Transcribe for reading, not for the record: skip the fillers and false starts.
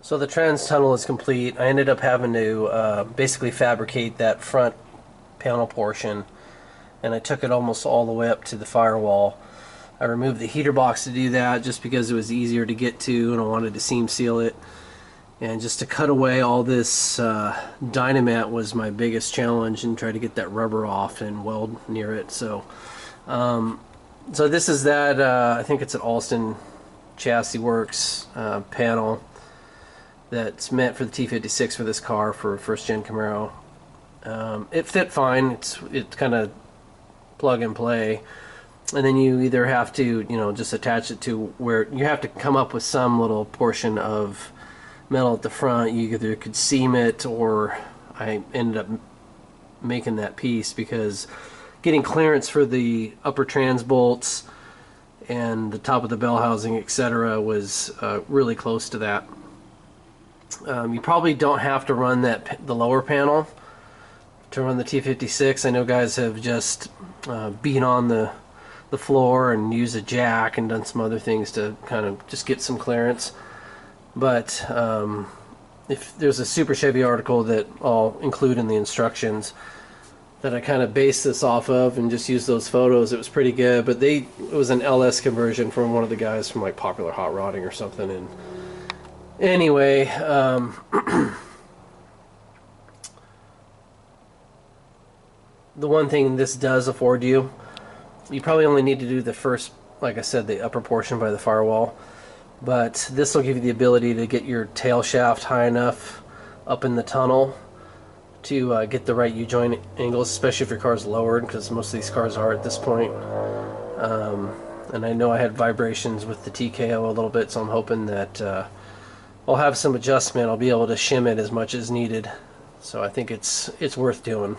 So the trans tunnel is complete. I ended up having to basically fabricate that front panel portion, and I took it almost all the way up to the firewall. I removed the heater box to do that just because it was easier to get to, and I wanted to seam seal it. And just to cut away all this dynamat was my biggest challenge, and try to get that rubber off and weld near it. So this is that, I think it's an Alston Chassis Works panel that's meant for the T56 for this car, for first gen Camaro. It fit fine. It's kind of plug and play, and then you either have to, just attach it to where you have to come up with some little portion of metal at the front. You either could seam it, or I ended up making that piece because getting clearance for the upper trans bolts and the top of the bell housing, etc., was really close to that. You probably don't have to run the lower panel to run the T56. I know guys have just beat on the floor and used a jack and done some other things to kind of just get some clearance. But if there's a Super Chevy article that I'll include in the instructions that I kind of based this off of and just used those photos, it was pretty good. But it was an LS conversion from one of the guys from like Popular Hot Rodding or something. And anyway, the one thing this does afford you, you probably only need to do the first, like I said, the upper portion by the firewall, but this will give you the ability to get your tail shaft high enough up in the tunnel to get the right U-joint angles, especially if your car is lowered, because most of these cars are at this point. And I know I had vibrations with the TKO a little bit, so I'm hoping that I'll have some adjustment. I'll be able to shim it as much as needed. So I think it's worth doing.